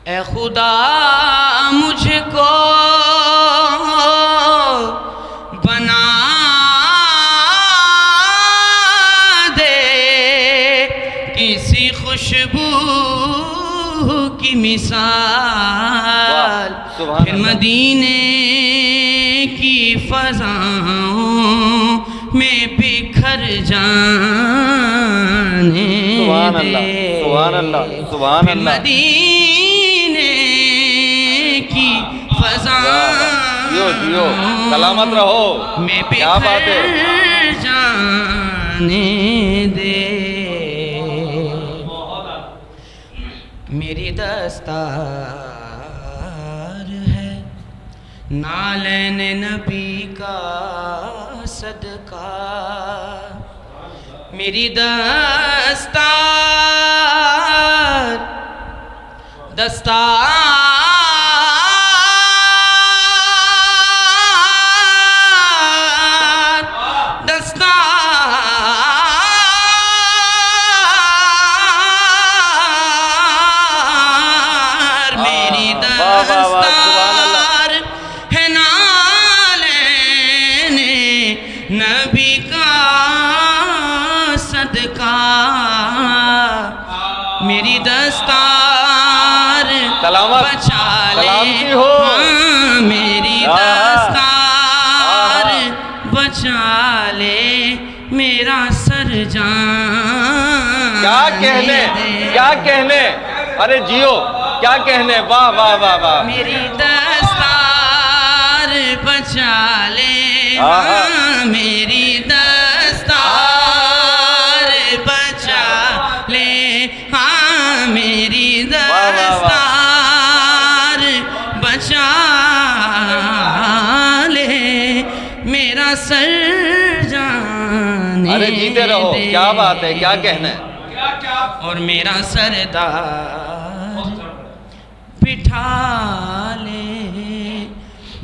اے خدا مجھ کو بنا دے کسی خوشبو کی مثال، پھر مدینے کی فضاؤں میں بکھر جانے دے، سبحان اللہ سبحان پھر اللہ۔ مدینے کی جیو جیو، سلامت رہو، میں کیا بات ہے۔ بکھر جانے دے، میری دستار ہے نالین نبی کا صدقہ، میری دستار میری دستار ہے نالین نبی کا صدقہ، میری دستار بچا لے، ہاں میری دستار بچا لے، میرا سر جان کیا کہنے، کیا کہنے، ارے جیو، کیا کہنے، واہ واہ واہ واہ۔ میری دستار بچا لے، ہاں میری دستار بچا لے، ہاں میری دستار بچا لے، میرا سر جانے ارے جیتے رہو، دے، کیا بات ہے، کیا کہنا ہے۔ اور میرا سردار بٹھا لے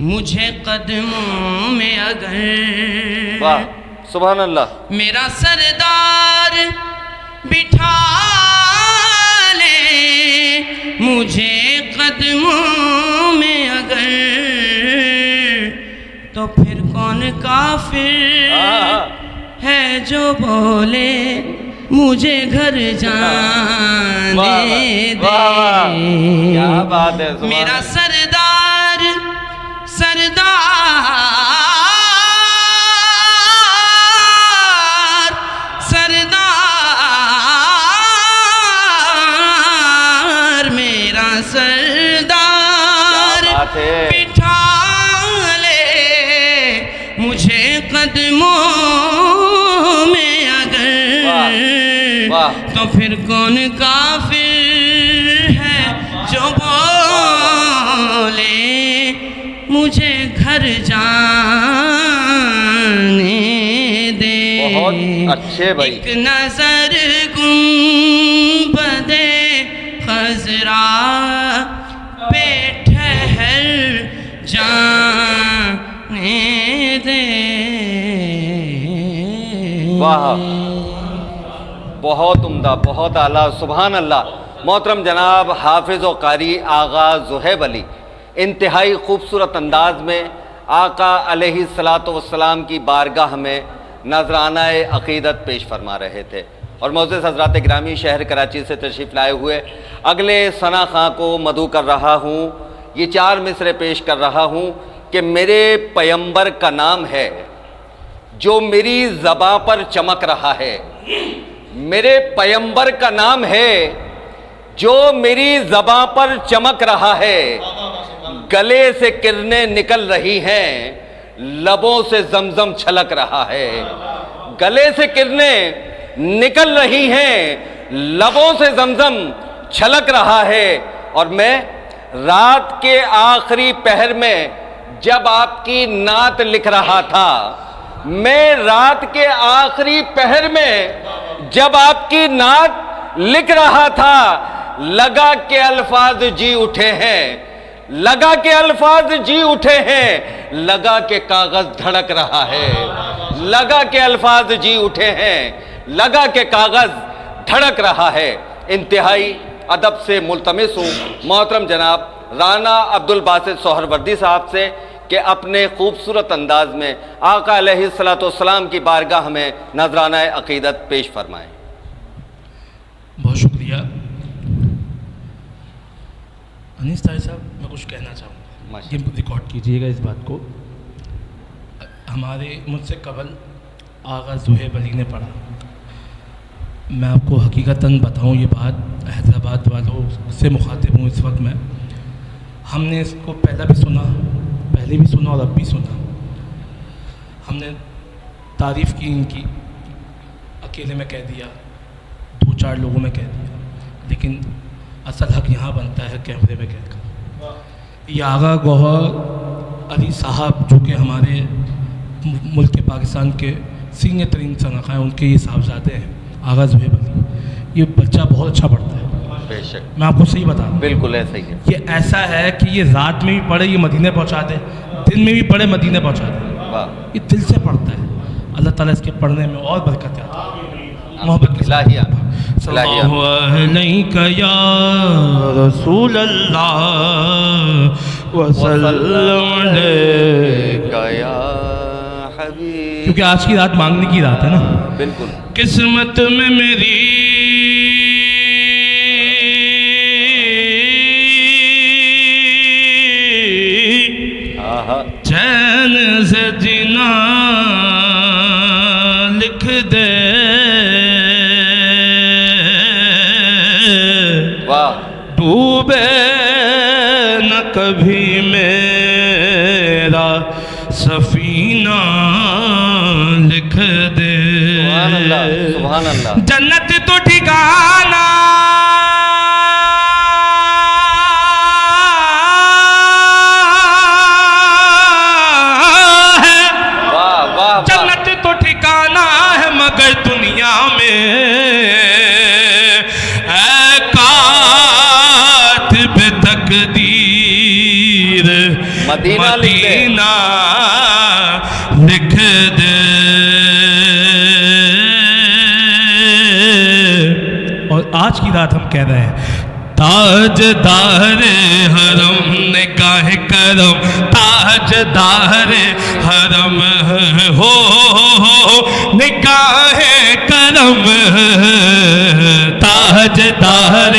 مجھے قدموں میں اگر، واہ سبحان اللہ۔ میرا سردار بٹھا لے مجھے قدموں میں اگر، تو پھر کون کافر ہے جو بولے مجھے گھر جانے دے، کیا بات ہے، میرا سردار میرا سردار بٹھا لے مجھے قدموں میں اگر، تو پھر کون کافر ہے جو بولے مجھے گھر جانے دے۔ بہت اچھے بھائی۔ ایک نظر گنبد خضرا پہ ٹھہر جانے دے۔ واہ بہت عمدہ، بہت اعلیٰ، سبحان اللہ۔ محترم جناب حافظ و قاری آغا زہیب علی انتہائی خوبصورت انداز میں آقا علیہ السلام کی بارگاہ میں نذرانہ عقیدت پیش فرما رہے تھے، اور معزز حضرات گرامی شہر کراچی سے تشریف لائے ہوئے اگلے ثنا خاں کو مدعو کر رہا ہوں، یہ 4 مصرے پیش کر رہا ہوں کہ میرے پیمبر کا نام ہے جو میری زباں پر چمک رہا ہے، میرے پیمبر کا نام ہے جو میری زباں پر چمک رہا ہے، گلے سے کرنیں نکل رہی ہیں، لبوں سے زمزم چھلک رہا ہے، گلے سے کرنیں نکل رہی ہیں، لبوں سے زمزم چھلک رہا ہے، اور میں رات کے آخری پہر میں جب آپ کی نعت لکھ رہا تھا، میں رات کے آخری پہر میں جب آپ کی نعت لکھ رہا تھا، لگا کہ الفاظ جی اٹھے ہیں، لگا کہ الفاظ جی اٹھے ہیں، لگا کہ کاغذ دھڑک رہا ہے، لگا کہ الفاظ جی اٹھے ہیں، لگا کہ کاغذ دھڑک رہا ہے۔ انتہائی ادب سے ملتمس ہوں محترم جناب رانا عبدالباسط سہروردی صاحب سے کہ اپنے خوبصورت انداز میں آقا علیہ الصلوۃ والسلام کی بارگاہ میں نذرانہ عقیدت پیش فرمائیں۔ بہت شکریہ انیس طاہر صاحب، میں کچھ کہنا چاہوں گا، یہ ریکارڈ کیجیے گا اس بات کو۔ ہمارے مجھ سے قبل آغا زہیب علی نے پڑھا، میں آپ کو حقیقتاً بتاؤں یہ بات، حیدرآباد والوں سے مخاطب ہوں اس وقت میں، ہم نے اس کو پہلے بھی سنا اور اب بھی سنا، ہم نے تعریف کی ان کی، اکیلے میں کہہ دیا، 2-4 لوگوں میں کہہ دیا، لیکن اصل حق یہاں بنتا ہے کیمرے میں کہہ کر۔ یہ آغا گوہر علی صاحب جو کہ ہمارے ملک پاکستان کے سینئر ترین صنعت ہیں، ان کے یہ صاحبزادے ہیں آغا زہیب علی، یہ بچہ بہت اچھا پڑھتا ہے، بے شک میں آپ کو صحیح بتا رہا ہوں، بالکل ایسا ہی ہے۔ یہ ایسا ہے کہ یہ رات میں بھی پڑھے یہ مدینے پہنچا دے، دن میں بھی پڑھے مدینے پہنچا دے، واہ یہ دل سے پڑھتا ہے، اللہ تعالیٰ اس کے پڑھنے میں اور برکت عطا فرمائے۔ محبت کے ساتھ الہیہ صلی اللہ علیہ یا رسول اللہ وسلم علیک، یا حبیب، کیونکہ آج کی رات مانگنے کی رات ہے نا۔ بالکل قسمت میں میری چین سے جینا لکھ دے، واہ ڈوبے نہ کبھی میرا سفینہ لکھ دے، سبحان اللہ سبحان اللہ، جنت تو ٹھکانا ہے، واہ واہ جنت تو ٹھکانا ہے مگر دنیا میں اے کاتب تقدیر مدینہ مدینہ لکھ دے۔ اور آج کی رات ہم کہہ رہے ہیں تاجدار حرم نگاہ کرم، تاجدار حرم ہو نگاہ کرم، تاجدار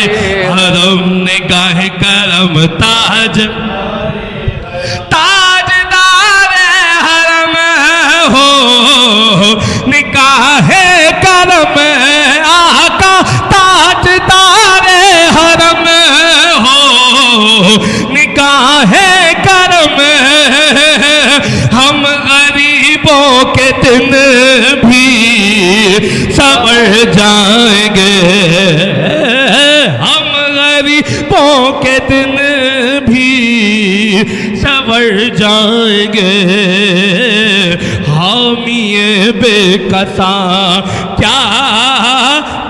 حرم نگاہ کرم، تاجدار حرم ہو نگاہ کرم، آقا تاجدار حرم ہو نگاہ کرم، ہم غریبوں کے دن بھی سنور جائیں گے، ہم غریبوں کے دن بھی سنور جائیں گے، حامی بے کسا کیا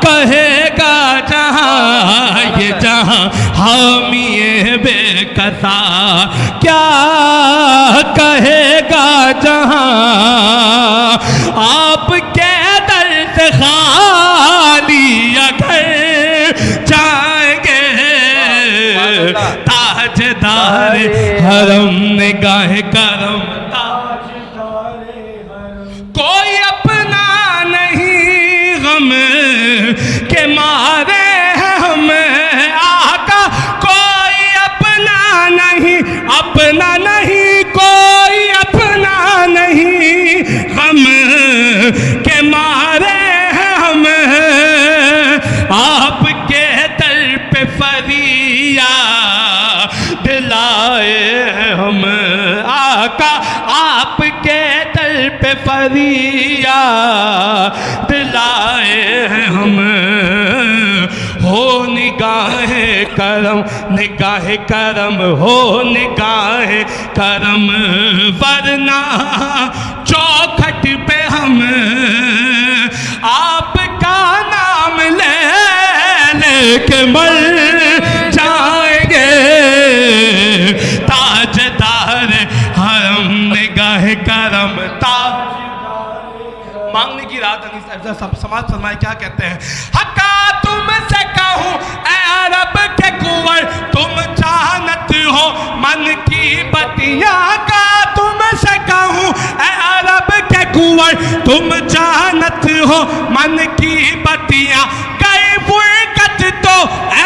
کہے گا جہاں یہ جہاں، حامی بے کسا کیا کہے گا جہاں، آپ کے در سے خالی اگر جائیں گے، تاجدار حرم نگاہ کرم، کوئی اپنا نہیں غم کے مارے ہم آقا، کوئی اپنا نہیں کوئی اپنا نہیں غم کے مارے ہم، آپ کے در پہ فریاد لائے ہم آقا، آپ کے در پہ فریاد لائے ہم، ہو نگاہ کرم نگاہ کرم، ہو نگاہ کرم، ورنہ چوکھٹ پہ ہم آپ کا نام لے کے مر جائیں گے، تاجدار حرم نگاہ کرم، مانگنے کی رات سماعت فرمائے کیا کہتے ہیں، حقا تم سے کہوں اے عرب کے کنور تم جانت ہو من کی بتیاں کا تم سے کہوں اے عرب کے کنور تم جانت ہو من کی بتیاں گئی فرقت تو اے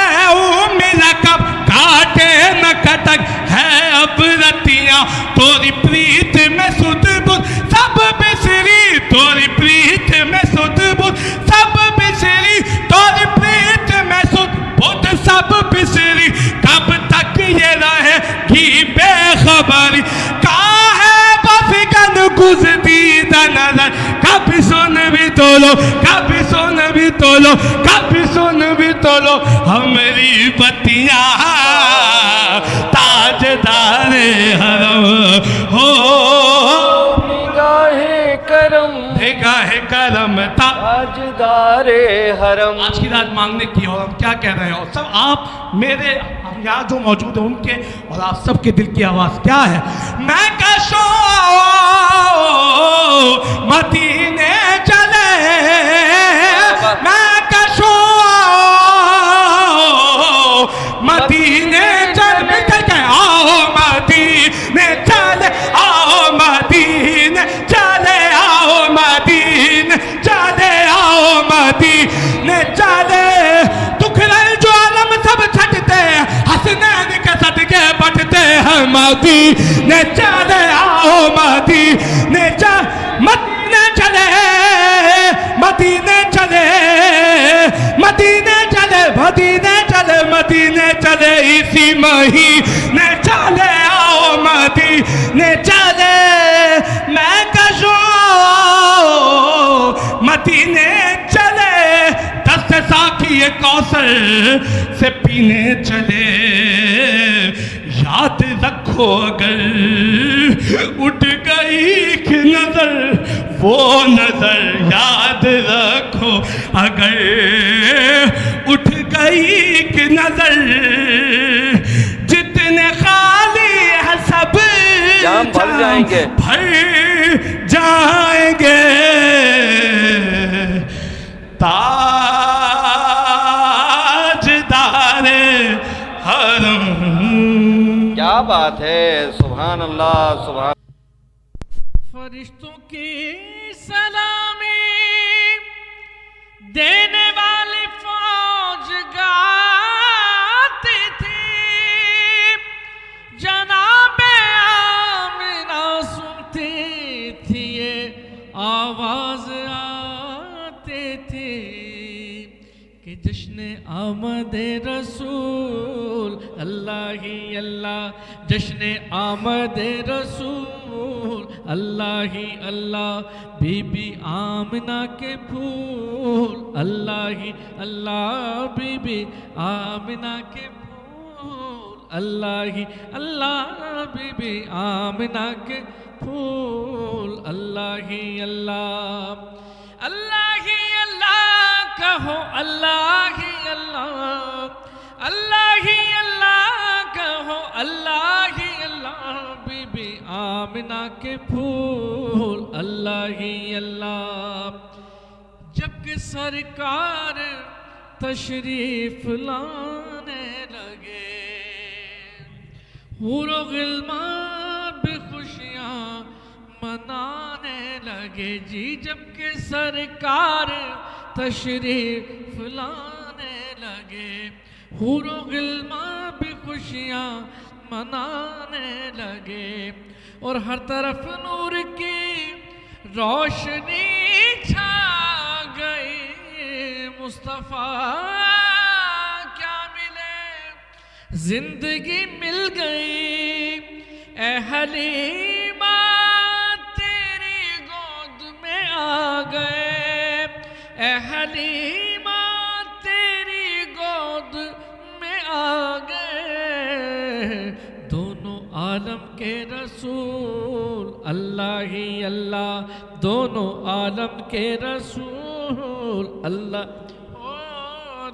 لقب کاٹے نہ کٹک ہے اب رتیاں توری پریت میں سد بدھ سب بسری توری پریت میں سد بدھ سب بسری توری پریت میں سد بدھ سب بسری کب تک یہ رہے گی بے خبری کہاں ہے بفگن گزدیدہ نظر کبھی سن بھی تو لو کبھی سن بھی تو لو کبھی سن بھی تو لو ہماری بتیاں تاجدار حرم ہو نگاہ کرم تاجدار حرم. آج کی رات مانگنے کی اور ہم کیا کہہ رہے ہو سب آپ میرے یہاں جو موجود ہیں ان کے اور آپ سب کے دل کی آواز کیا ہے میں کشو مدینے چلے میں کشو مدینے چل مل کے آؤ مدینے چلے آؤ مدینے چلے آؤ مدینے چلے آؤ مدینے چلے دکھلل جو عالم سب چھٹتے حسنین کے صدقے بٹتے ہیں مدینے چلے آؤ مدینے چلے مدینے چلے مدینے چلے مدینے چلے مدینے چلے اسی مہینے چلے آؤ مدینے چلے میں کشو مدینے چلے دست ساقی کوثر سے پینے چلے یاد رکھو اگر اٹھ گئی ایک نظر وہ نظر یاد رکھو اگر اٹھ گئی ایک نظر جتنے خالی ہے سب جام بھر جائیں گے بھر جائیں گے تاجدار حرم. کیا بات ہے سبحان اللہ سبحان. فرشتوں کی سلامی دینے والی فوج گاتی تھی جناب آمنہ سنتی تھی یہ آواز آتی تھی کہ جشن آمد رسول اللہ ہی اللہ جشن آمد رسول اللہ ہی اللہ بی بی آمنہ کے پھول اللہ ہی اللہ بی بی آمنہ کے پھول اللہ ہی اللہ بی بی آمنہ کے پھول اللہ ہی اللہ اللہ ہی اللہ کہو اللہ ہی اللہ اللہ ہی اللہ کہو اللہ ہی اللہ بی بی آمنہ کے پھول اللہ ہی اللہ. جب کہ سرکار تشریف لانے لگے حور و غلمان بھی خوشیاں منانے لگے جی جب کہ سرکار تشریف لانے لگے حور و غلمان بھی خوشیاں منانے لگے اور ہر طرف نور کی روشنی چھا گئی مصطفیٰ کیا ملے زندگی مل گئی اے حلیمہ تیری گود میں آ گئے اے حلیمہ تیری گود میں آ گئے دونوں عالم کے رسول اللہ ہی اللہ دونوں عالم کے رسول اللہ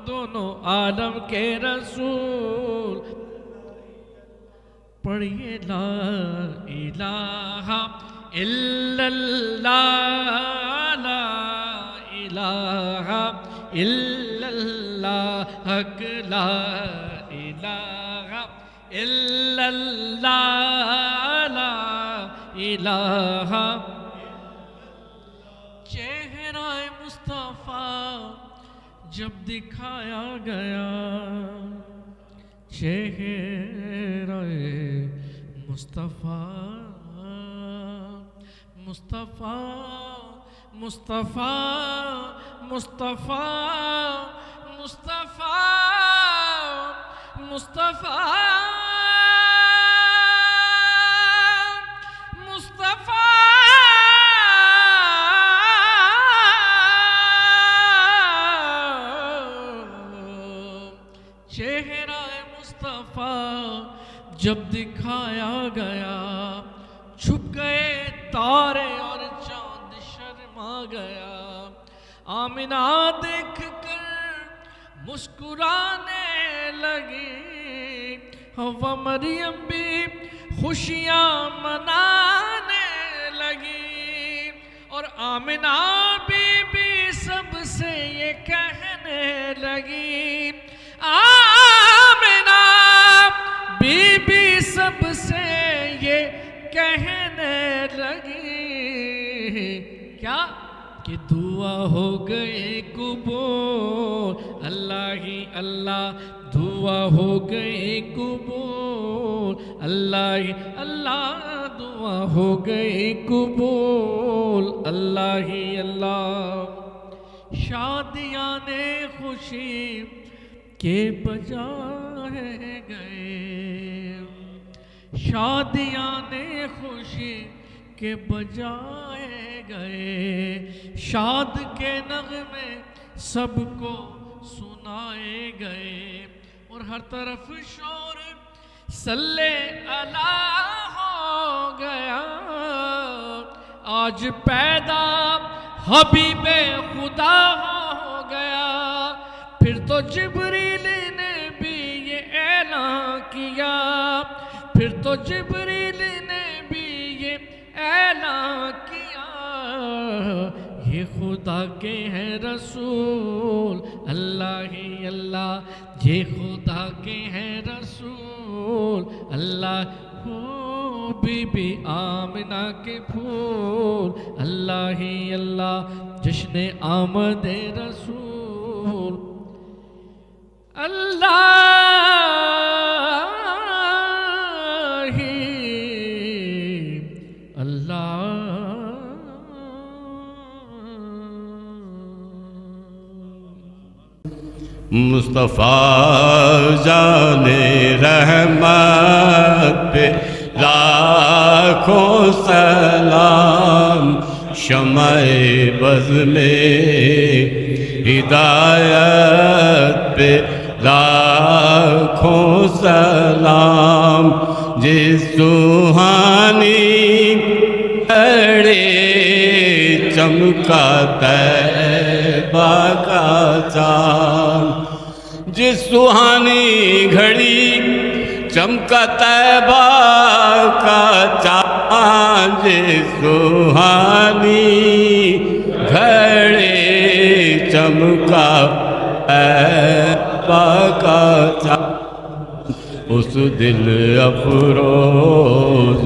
دونوں عالم کے رسول. پڑھیے لا الہ الا اللہ لا الہ الا اللہ حق لا الہ الا اللہ لا الہ چہرہ مصطفیٰ جب دکھایا گیا چہرہ مصطفیٰ مصطفیٰ مصطفیٰ مصطفیٰ مصطفیٰ مصطفیٰ چہرہ مصطفیٰ جب دکھایا گیا چھپ گئے تارے اور چاند شرما گیا آمنہ دیکھ کر مسکرانے لگی حوا مریم بھی خوشیاں منانے لگی اور آمنہ بی بی سب سے یہ کہنے لگی آمنہ بی بی سب سے یہ کہنے لگی کیا کہ دعا ہو گئے قبول اللہ ہی اللہ دعا ہو گئے قبول اللہ ہی اللہ دعا ہو گئے قبول اللہ ہی اللہ شادیاں نے خوشی کے بجائے گئے شادیاں نے خوشی کے بجائے گئے شاد کے نغمے سب کو سنائے گئے اور ہر طرف شور صلی اللہ ہو گیا آج پیدا حبیب خدا ہو گیا پھر تو جبریل نے بھی یہ اعلان کیا پھر تو جبریل نے بھی یہ اعلان کیا یہ خدا کے ہیں رسول اللہ ہی اللہ یہ خدا کے ہیں رسول اللہ ہو بی بی آمنہ کے پھول اللہ ہی اللہ جشن آمد رسول اللہ ہی اللہ مصطفیٰ جان رحمت پہ لاکھوں سلام شمع بز میں ہدایت پہ لاکھوں سلام جس سوہانی اڑے چمکا طیبہ کا چاند جس سوہانی گھڑی چمکا طیبہ کا چاند جس سوہانی گھڑی چمکا طیبہ کا چاند اس دل افروز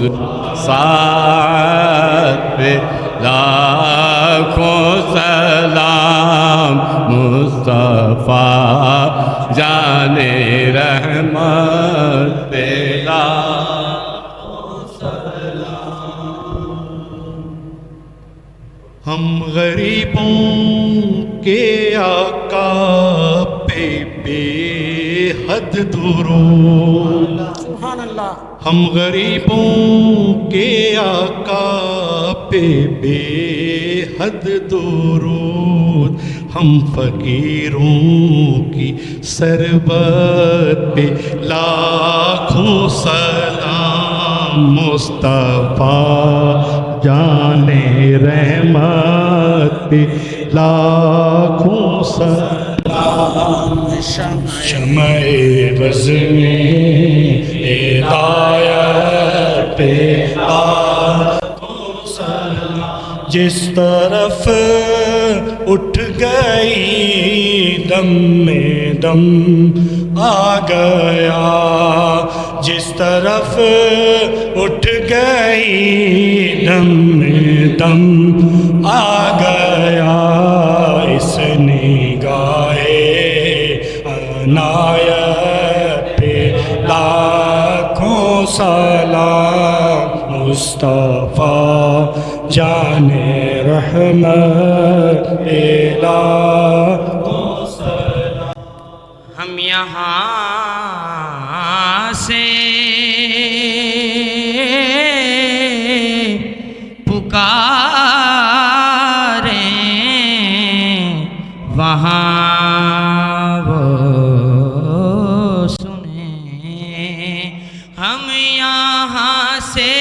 ساتھ پہ لاکھوں سلام مصطفیٰ جان رحمت پہ لاکھوں سلام ہم غریبوں کے آقا پہ بے حد درود سبحان اللہ ہم غریبوں کے آقا پہ بے حد درود ہم فقیروں کی سربت پہ لاکھوں سلام مصطفیٰ جان رحمت پہ لاکھوں سلام شمع بز میں ہدایت پہ لاکھوں سلام جس طرف اٹھ گئی دم میں دم آ گیا، جس طرف اٹھ گئی دم میں دم آ گیا، اس نگاہ عنایت پہ لاکھوں سلام، مصطفیٰ جان رحمت لاکھوں سلام۔ ہم یہاں سے پکاریں، وہاں وہ سنیں، ہم یہاں سے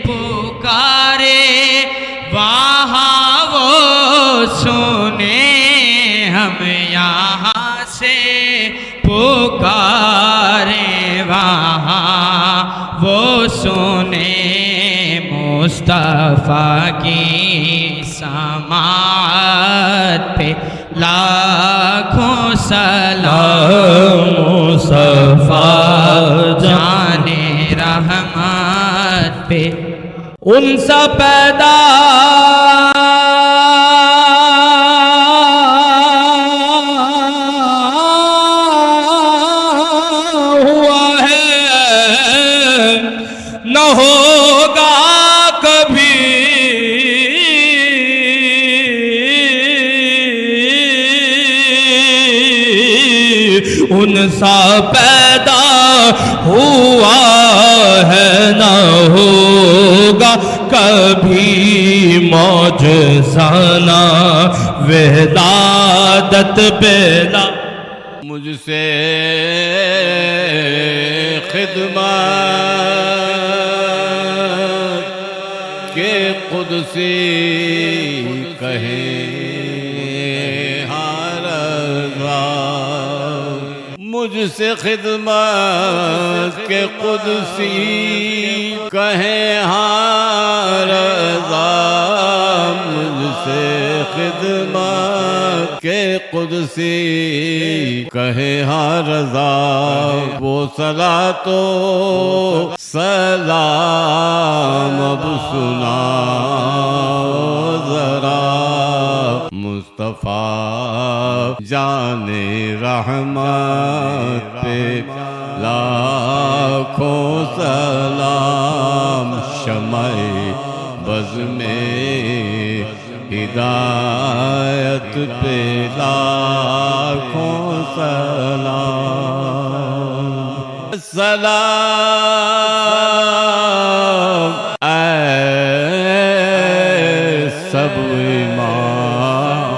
پکارے وہاں وہ سنیں، ہم یہاں سے پکارے وہاں وہ سنے، مصطفیٰ کی سماعت پہ لاکھوں سلام، مصطفیٰ جان رحمت پہ ان سا پیدا نہ ہوگا کبھی، ان سا پیدا ہوا ہے، نہ ہوگا کبھی معجزانہ وحدت پیدا۔ مجھ سے خدمت کے قدسی کہے ہاں رضا، مجھ سے خدمت کے قدسی کہے ہاں رضا، مجھ سے خدمت کے قدسی کہے ہاں رضا، وہ صلاۃ و سلام اب سنا ذرا، مصطفیٰ جان رحمت پہ لاکھوں سلام، شمع بز میں ہدایت پہ لاکھوں سلام، سلام اے سب امام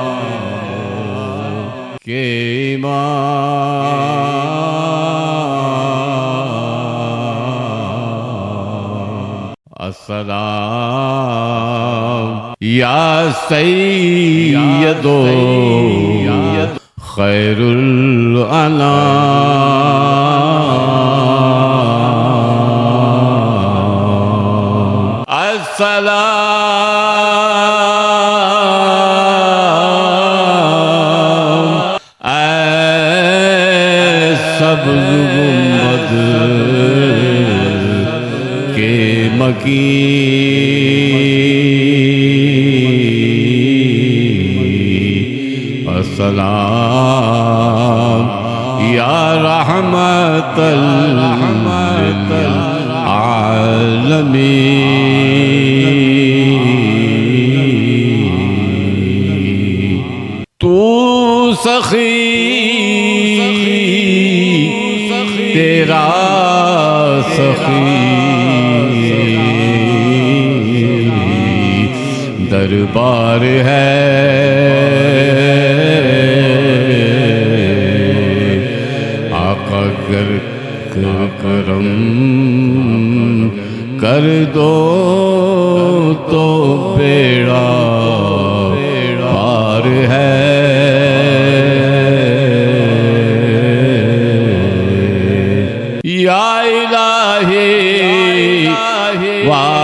کے امام، السلام یا سید و خیر الانام، السلام اے سبز گنبد کے مکین، السلام یا رحمت للعالمین، تو سخی تیرا سخی دربار ہے، آقا گر کرم کر دو تو بیڑا پار ہے، یا الہی واسطہ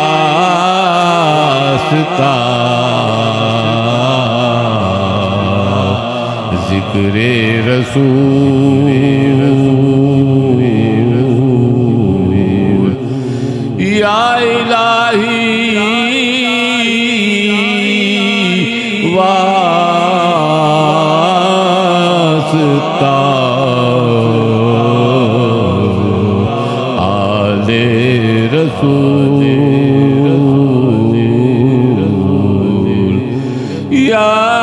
ذکر ذکر رسول یا الہی واسطہ آل رسول یا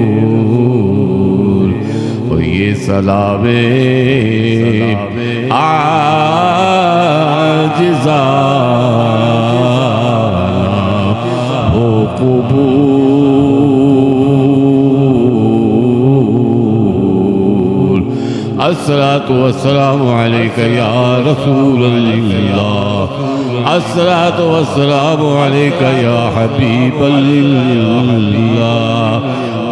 رسول و یہ سلام عاجزانہ ہو قبول الصلاة والسلام علیکہ یا رسول اللہ الصلاة والسلام علیکہ یا حبیب اللہ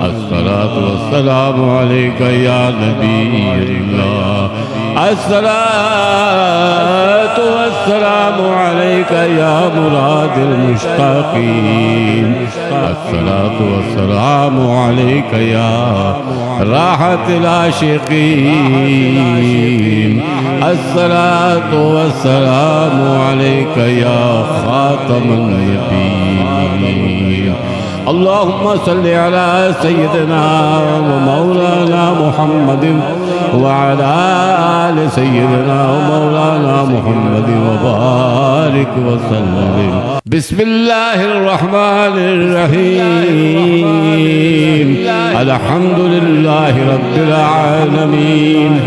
الصلاة والسلام علیکہ یا نبی اللہ الصلاة والسلام علیکہ یا مراد المشتاقین الصلاة والسلام علیکہ یا راحت العاشقین الصلاة والسلام علیکہ یا خاتم النبیین اللهم صل على سيدنا ومولانا محمد وعلى آل سيدنا ومولانا محمد وبارك وسلم بسم الله الرحمن الرحيم الحمد لله رب العالمين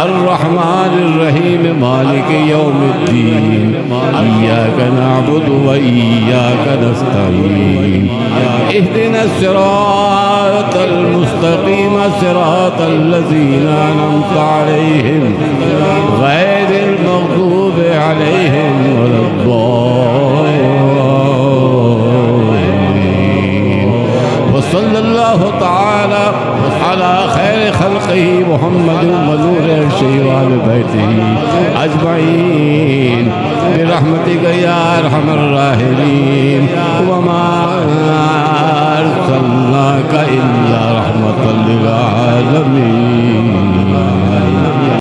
الرحمن الرحيم مالك يوم الدين إياك نعبد وإياك نستعين اهدنا الصراط المستقيم صراط الذين أنعمت عليهم غير المغضوب عليهم ولا الضالين وصلى الله تعالى على خير خلقه محمد ونور عرشه وآل بيته أجمعين برحمتك يا أرحم الراحمين وما أرسلناك إلا رحمة للعالمين